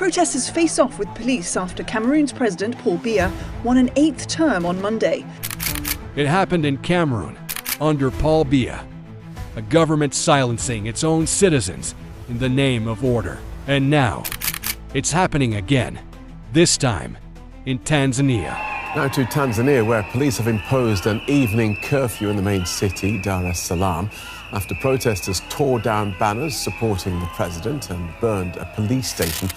Protesters face off with police after Cameroon's President Paul Biya won an 8th term on Monday. It happened in Cameroon under Paul Biya, a government silencing its own citizens in the name of order. And now, it's happening again, this time in Tanzania. Now to Tanzania, where police have imposed an evening curfew in the main city, Dar es Salaam, after protesters tore down banners supporting the president and burned a police station.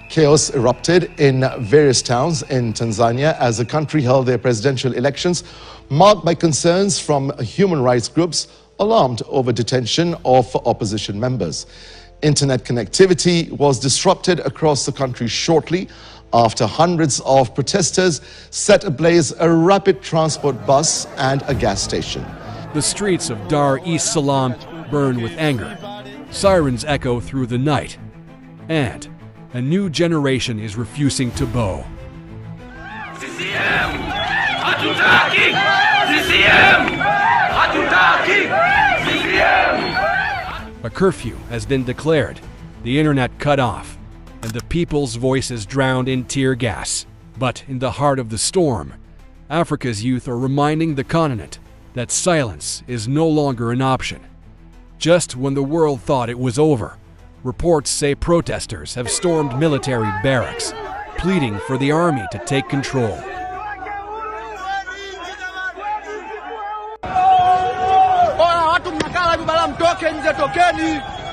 Chaos erupted in various towns in Tanzania as the country held their presidential elections, marked by concerns from human rights groups alarmed over detention of opposition members. Internet connectivity was disrupted across the country shortly after hundreds of protesters set ablaze a rapid transport bus and a gas station. The streets of Dar es Salaam burn with anger. Sirens echo through the night. And a new generation is refusing to bow. CCM! Hatutaki! CCM! Hatutaki! CCM! A curfew has been declared, the internet cut off, and the people's voices drowned in tear gas. But in the heart of the storm, Africa's youth are reminding the continent that silence is no longer an option. Just when the world thought it was over, reports say protesters have stormed military barracks, pleading for the army to take control.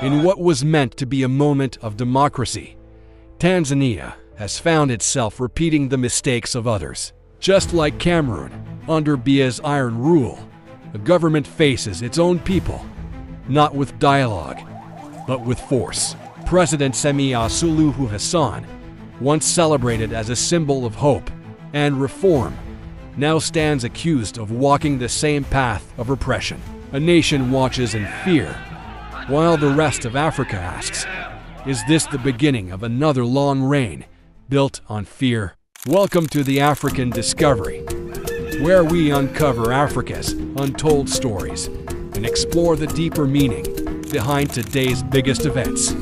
In what was meant to be a moment of democracy, Tanzania has found itself repeating the mistakes of others. Just like Cameroon, under Biya's iron rule, the government faces its own people, not with dialogue, but with force. President Samia Suluhu Hassan, once celebrated as a symbol of hope and reform, now stands accused of walking the same path of repression. A nation watches in fear, while the rest of Africa asks, is this the beginning of another long reign built on fear? Welcome to the African Discovery, where we uncover Africa's untold stories and explore the deeper meaning behind today's biggest events.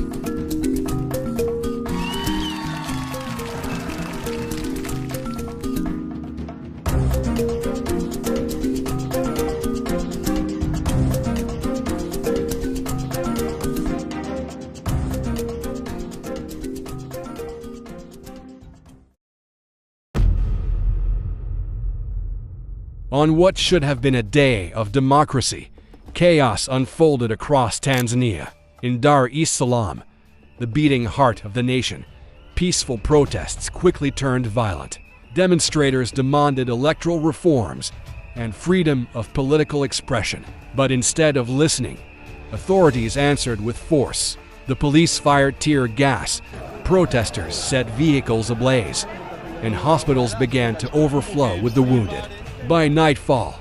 On what should have been a day of democracy, chaos unfolded across Tanzania. In Dar es Salaam, the beating heart of the nation, peaceful protests quickly turned violent. Demonstrators demanded electoral reforms and freedom of political expression. But instead of listening, authorities answered with force. The police fired tear gas, protesters set vehicles ablaze, and hospitals began to overflow with the wounded. By nightfall,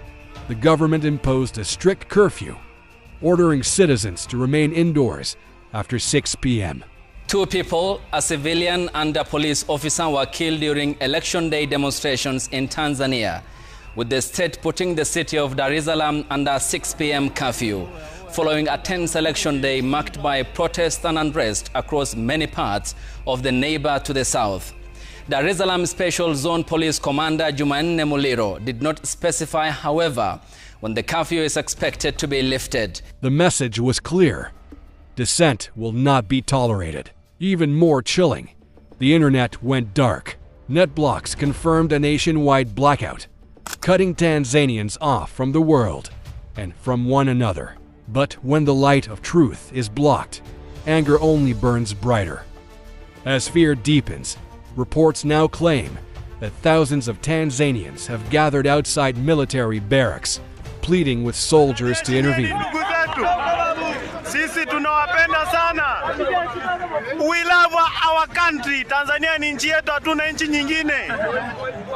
the government imposed a strict curfew, ordering citizens to remain indoors after 6 p.m. 2 people, a civilian and a police officer, were killed during election day demonstrations in Tanzania, with the state putting the city of Dar es Salaam under 6 p.m. curfew, following a tense election day marked by protests and unrest across many parts of the neighbor to the south. Dar es Salaam Special Zone Police Commander Jumanne Muliro did not specify, however, when the curfew is expected to be lifted. The message was clear. Dissent will not be tolerated. Even more chilling, the internet went dark. Net blocks confirmed a nationwide blackout, cutting Tanzanians off from the world and from one another. But when the light of truth is blocked, anger only burns brighter. As fear deepens, reports now claim that thousands of Tanzanians have gathered outside military barracks, pleading with soldiers to intervene. Sisi tunawapenda sana. We love our country. Tanzania ni nchi yetu, hatuna nchi nyingine.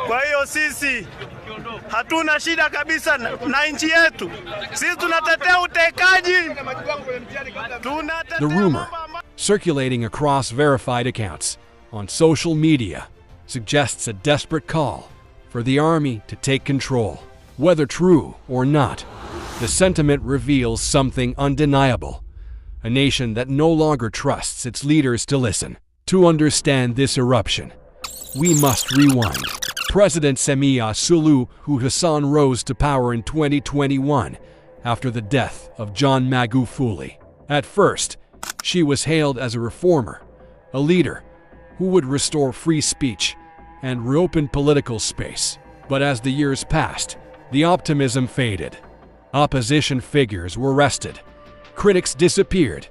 Kwa hiyo sisi hatuna shida kabisa na nchi yetu. Sisi tunatetea utekaji. The rumor, circulating across verified accounts on social media, suggests a desperate call for the army to take control. Whether true or not, the sentiment reveals something undeniable. A nation that no longer trusts its leaders to listen. To understand this eruption, we must rewind. President Samia Suluhu Hassan rose to power in 2021 after the death of John Magufuli. At first, she was hailed as a reformer, a leader who would restore free speech and reopen political space. But as the years passed, the optimism faded. Opposition figures were arrested, critics disappeared,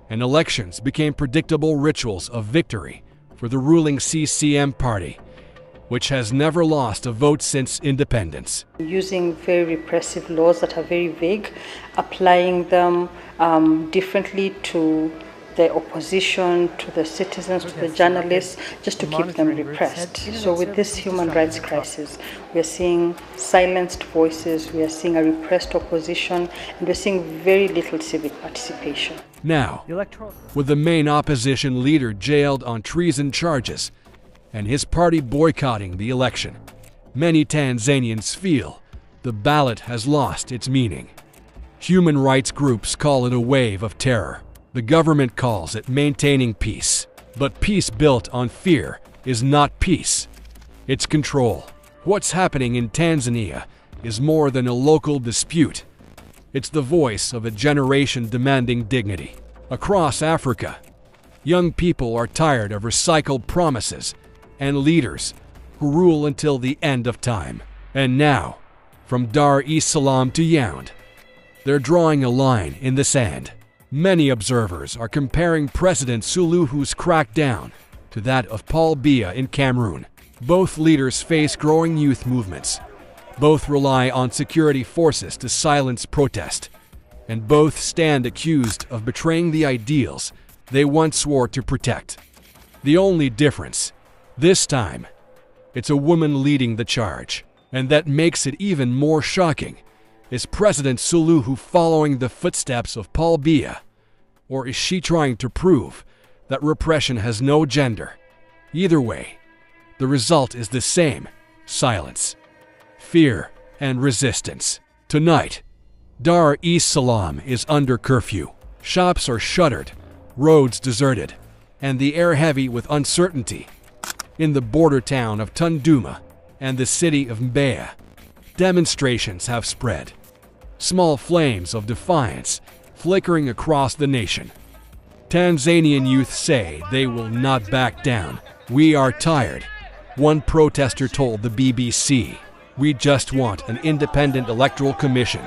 and elections became predictable rituals of victory for the ruling CCM party, which has never lost a vote since independence. Using very repressive laws that are very vague, applying them differently to the opposition, to the citizens, to the journalists, just to keep them repressed. So with this human rights crisis, we are seeing silenced voices, we are seeing a repressed opposition, and we're seeing very little civic participation. Now, with the main opposition leader jailed on treason charges and his party boycotting the election, many Tanzanians feel the ballot has lost its meaning. Human rights groups call it a wave of terror. The government calls it maintaining peace. But peace built on fear is not peace. It's control. What's happening in Tanzania is more than a local dispute. It's the voice of a generation demanding dignity. Across Africa, young people are tired of recycled promises and leaders who rule until the end of time. And now, from Dar es Salaam to Yaoundé, they're drawing a line in the sand. Many observers are comparing President Suluhu's crackdown to that of Paul Biya in Cameroon. Both leaders face growing youth movements. Both rely on security forces to silence protest. And both stand accused of betraying the ideals they once swore to protect. The only difference, this time, it's a woman leading the charge. And that makes it even more shocking. Is President Suluhu following the footsteps of Paul Biya? Or is she trying to prove that repression has no gender? Either way, the result is the same: silence, fear, and resistance. Tonight, Dar es Salaam is under curfew. Shops are shuttered, roads deserted, and the air heavy with uncertainty. In the border town of Tunduma and the city of Mbeya, demonstrations have spread. Small flames of defiance flickering across the nation. Tanzanian youth say they will not back down. "We are tired," one protester told the BBC. "We just want an independent electoral commission,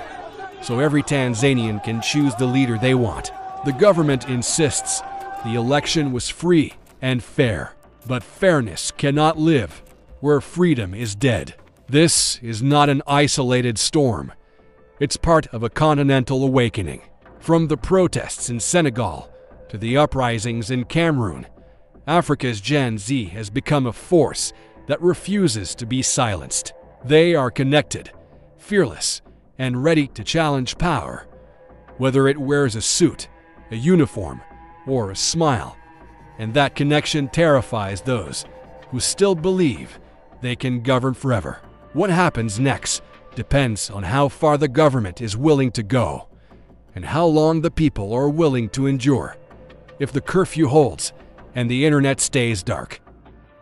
so every Tanzanian can choose the leader they want." The government insists the election was free and fair. But fairness cannot live where freedom is dead. This is not an isolated storm. It's part of a continental awakening. From the protests in Senegal to the uprisings in Cameroon, Africa's Gen Z has become a force that refuses to be silenced. They are connected, fearless, and ready to challenge power, whether it wears a suit, a uniform, or a smile. And that connection terrifies those who still believe they can govern forever. What happens next depends on how far the government is willing to go and how long the people are willing to endure. If the curfew holds and the internet stays dark,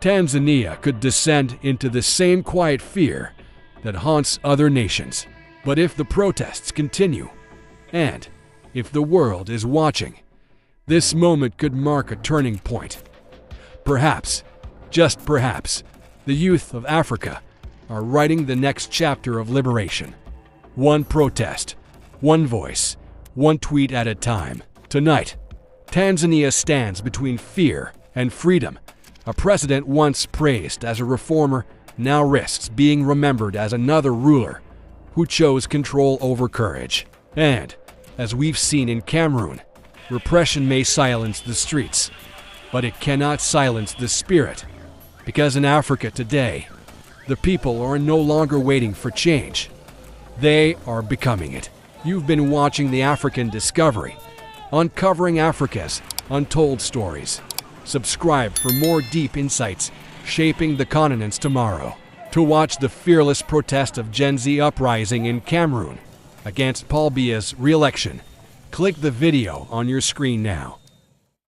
Tanzania could descend into the same quiet fear that haunts other nations. But if the protests continue, and if the world is watching, this moment could mark a turning point. Perhaps, just perhaps, the youth of Africa are writing the next chapter of liberation. One protest, one voice, one tweet at a time. Tonight, Tanzania stands between fear and freedom. A president once praised as a reformer now risks being remembered as another ruler who chose control over courage. And, as we've seen in Cameroon, repression may silence the streets, but it cannot silence the spirit. Because in Africa today, the people are no longer waiting for change. They are becoming it. You've been watching The African Discovery, uncovering Africa's untold stories. Subscribe for more deep insights shaping the continent's tomorrow. To watch the fearless protest of Gen Z uprising in Cameroon against Paul Biya's re-election, click the video on your screen now.